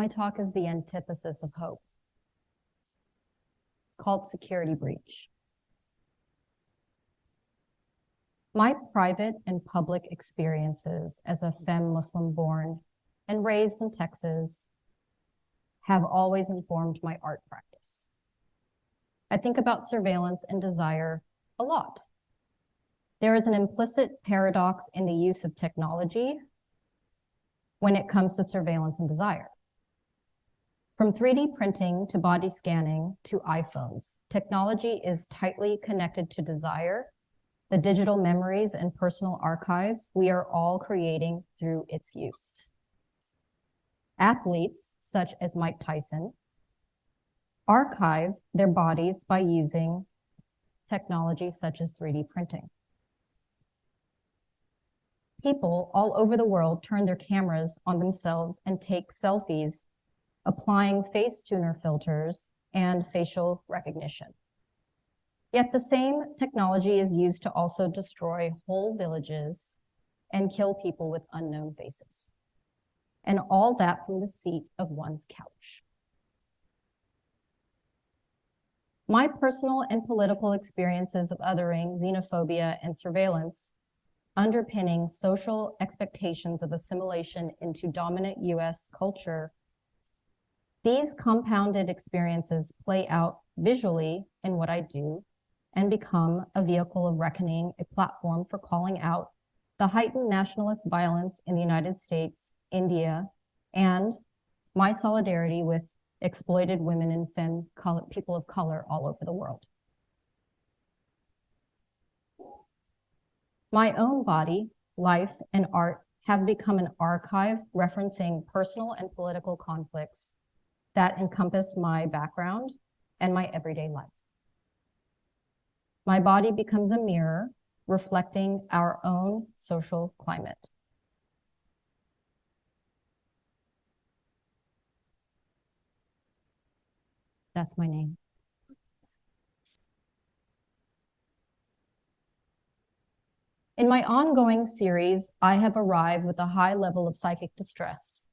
My talk is the antithesis of hope, called security breach. My private and public experiences as a femme Muslim born and raised in Texas have always informed my art practice. I think about surveillance and desire a lot. There is an implicit paradox in the use of technology when it comes to surveillance and desire. From 3D printing to body scanning to iPhones, technology is tightly connected to desire, the digital memories and personal archives we are all creating through its use. Athletes, such as Mike Tyson, archive their bodies by using technologies such as 3D printing. People all over the world turn their cameras on themselves and take selfies, applying face tuner filters and facial recognition. Yet the same technology is used to also destroy whole villages and kill people with unknown faces. And all that from the seat of one's couch. My personal and political experiences of othering, xenophobia, and surveillance underpinning social expectations of assimilation into dominant US culture, these compounded experiences play out visually in what I do and become a vehicle of reckoning, a platform for calling out the heightened nationalist violence in the United States, India, and my solidarity with exploited women and people of color all over the world. My own body, life, and art have become an archive referencing personal and political conflicts that encompass my background and my everyday life. My body becomes a mirror reflecting our own social climate. That's my name. In my ongoing series, I have arrived with a high level of psychic distress.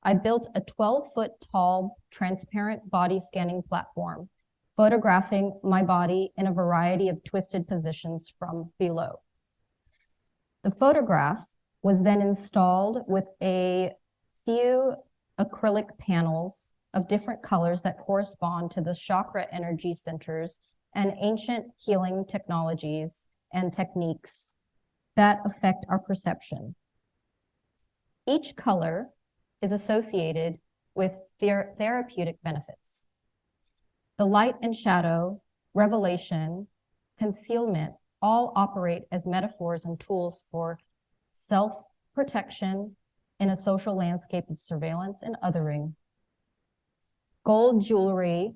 I built a 12-foot tall, transparent body scanning platform, photographing my body in a variety of twisted positions from below. The photograph was then installed with a few acrylic panels of different colors that correspond to the chakra energy centers and ancient healing technologies and techniques that affect our perception. Each color is associated with therapeutic benefits. The light and shadow, revelation, concealment, all operate as metaphors and tools for self-protection in a social landscape of surveillance and othering. Gold jewelry,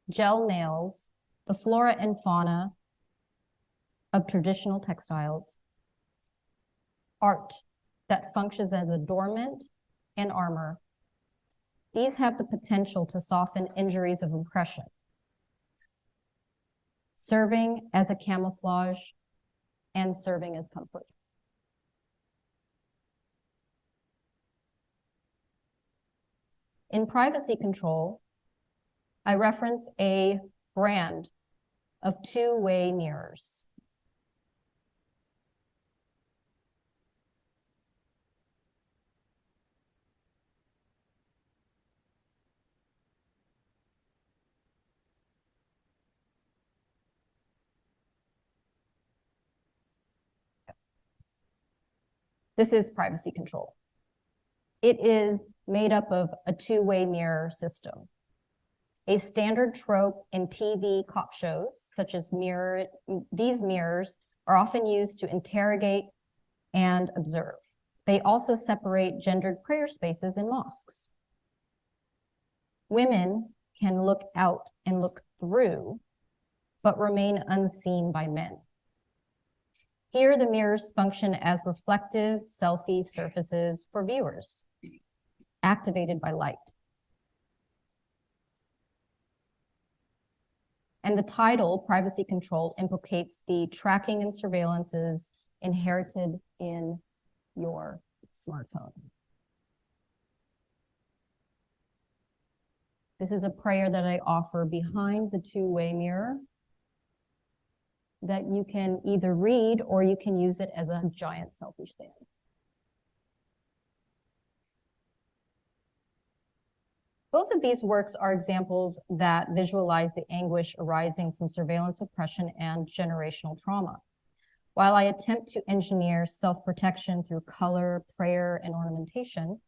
gel nails, the flora and fauna of traditional textiles, art that functions as adornment and armor. These have the potential to soften injuries of oppression, serving as a camouflage and serving as comfort. In privacy control, I reference a brand of two-way mirrors. This is privacy control. It is made up of a two-way mirror system. A standard trope in TV cop shows, such as these mirrors are often used to interrogate and observe. They also separate gendered prayer spaces in mosques. Women can look out and look through, but remain unseen by men. Here, the mirrors function as reflective selfie surfaces for viewers, activated by light. And the title, Privacy Control, implicates the tracking and surveillances inherited in your smartphone. This is a prayer that I offer behind the two-way mirror that you can either read or you can use it as a giant selfie stand. Both of these works are examples that visualize the anguish arising from surveillance oppression and generational trauma. While I attempt to engineer self-protection through color, prayer, and ornamentation,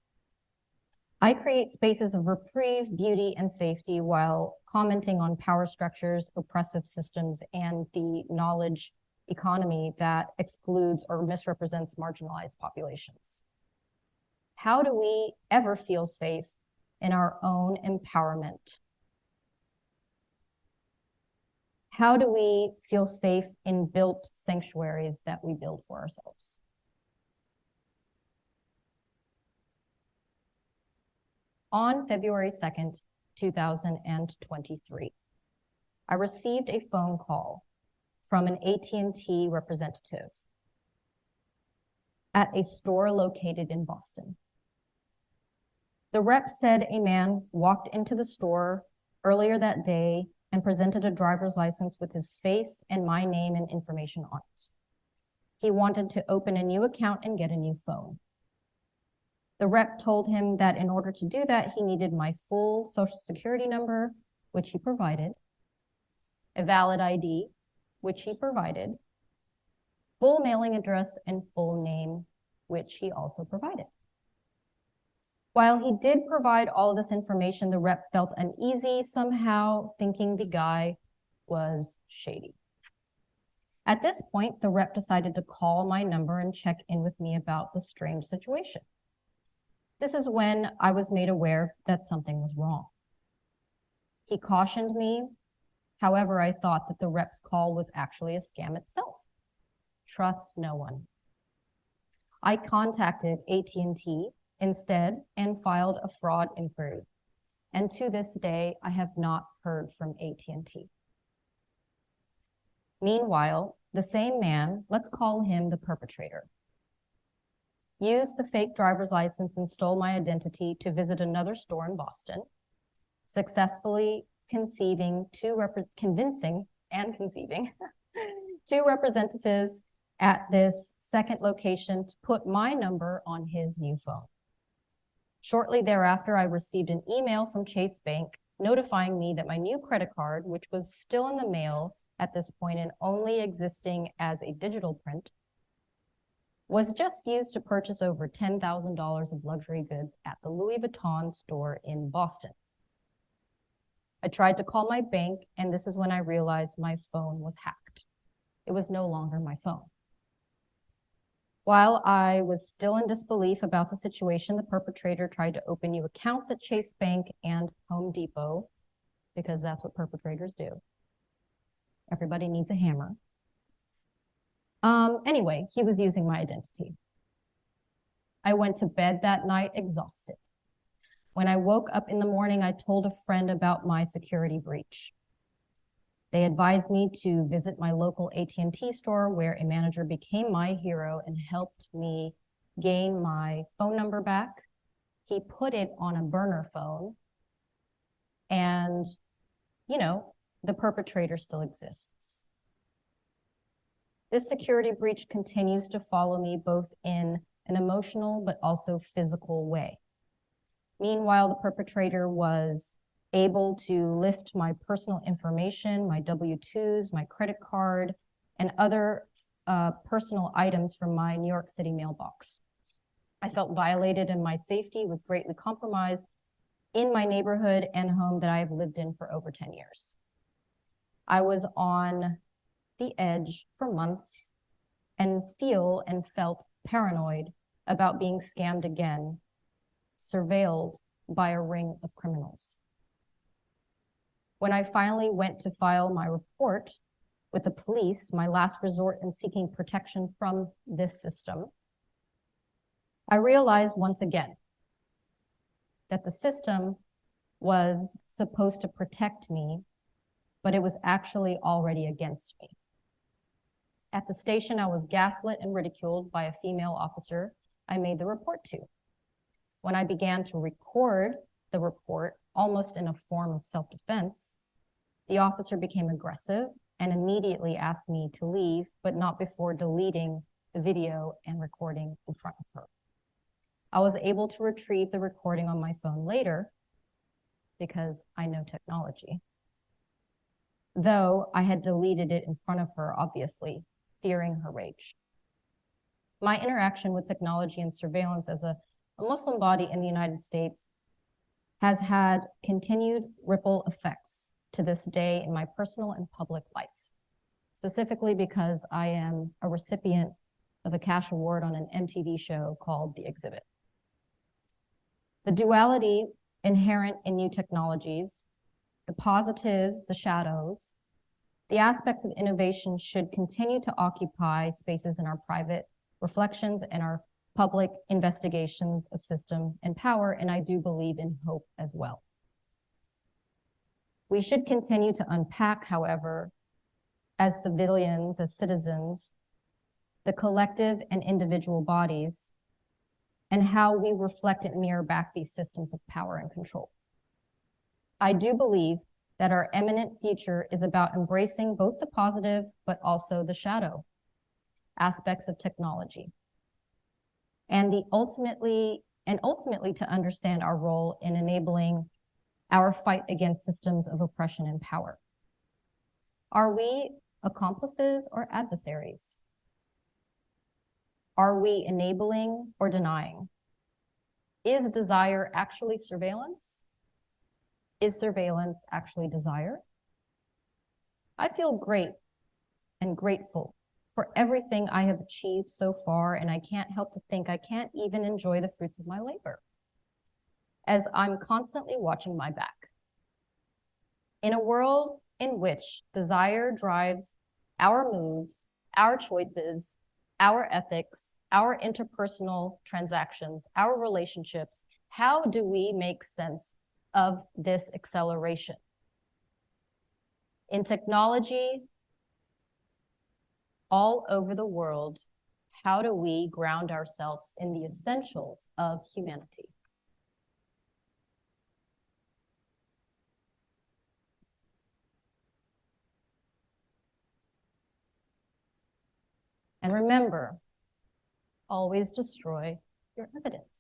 I create spaces of reprieve, beauty, and safety while commenting on power structures, oppressive systems, and the knowledge economy that excludes or misrepresents marginalized populations. How do we ever feel safe in our own empowerment? How do we feel safe in built sanctuaries that we build for ourselves? On February 2nd, 2023, I received a phone call from an AT&T representative at a store located in Boston. The rep said a man walked into the store earlier that day and presented a driver's license with his face and my name and information on it. He wanted to open a new account and get a new phone. The rep told him that in order to do that, he needed my full social security number, which he provided, a valid ID, which he provided, full mailing address and full name, which he also provided. While he did provide all of this information, the rep felt uneasy, somehow thinking the guy was shady. At this point, the rep decided to call my number and check in with me about the strange situation. This is when I was made aware that something was wrong. He cautioned me. However, I thought that the rep's call was actually a scam itself. Trust no one. I contacted AT&T instead and filed a fraud inquiry. And to this day, I have not heard from AT&T. Meanwhile, the same man, let's call him the perpetrator, used the fake driver's license and stole my identity to visit another store in Boston, successfully convincing two representatives at this second location to put my number on his new phone. Shortly thereafter, I received an email from Chase Bank notifying me that my new credit card, which was still in the mail at this point and only existing as a digital print, was just used to purchase over $10,000 of luxury goods at the Louis Vuitton store in Boston. I tried to call my bank, and this is when I realized my phone was hacked. It was no longer my phone. While I was still in disbelief about the situation, the perpetrator tried to open new accounts at Chase Bank and Home Depot, because that's what perpetrators do. Everybody needs a hammer. Anyway, he was using my identity. I went to bed that night exhausted. When I woke up in the morning, I told a friend about my security breach. They advised me to visit my local AT&T store where a manager became my hero and helped me gain my phone number back. He put it on a burner phone and, you know, the perpetrator still exists. This security breach continues to follow me both in an emotional but also physical way. Meanwhile, the perpetrator was able to lift my personal information, my W-2s, my credit card, and other personal items from my New York City mailbox. I felt violated and my safety was greatly compromised in my neighborhood and home that I have lived in for over 10 years. I was on the edge for months and felt paranoid about being scammed again, surveilled by a ring of criminals. When I finally went to file my report with the police, my last resort in seeking protection from this system, I realized once again that the system was supposed to protect me, but it was actually already against me. At the station, I was gaslit and ridiculed by a female officer I made the report to. When I began to record the report, almost in a form of self-defense, the officer became aggressive and immediately asked me to leave, but not before deleting the video and recording in front of her. I was able to retrieve the recording on my phone later because I know technology, though I had deleted it in front of her, obviously, fearing her rage. My interaction with technology and surveillance as a Muslim body in the United States has had continued ripple effects to this day in my personal and public life, specifically because I am a recipient of a cash award on an MTV show called The Exhibit. The duality inherent in new technologies, the positives, the shadows, the aspects of innovation should continue to occupy spaces in our private reflections and our public investigations of system and power, and I do believe in hope as well. We should continue to unpack, however, as civilians, as citizens, the collective and individual bodies, and how we reflect and mirror back these systems of power and control. I do believe that our imminent future is about embracing both the positive, but also the shadow aspects of technology. And ultimately to understand our role in enabling our fight against systems of oppression and power. Are we accomplices or adversaries? Are we enabling or denying? Is desire actually surveillance? Is surveillance actually desire? I feel great and grateful for everything I have achieved so far, and I can't help to think I can't even enjoy the fruits of my labor, as I'm constantly watching my back. In a world in which desire drives our moves, our choices, our ethics, our interpersonal transactions, our relationships, how do we make sense of this acceleration? In technology, all over the world, how do we ground ourselves in the essentials of humanity? And remember, always destroy your evidence.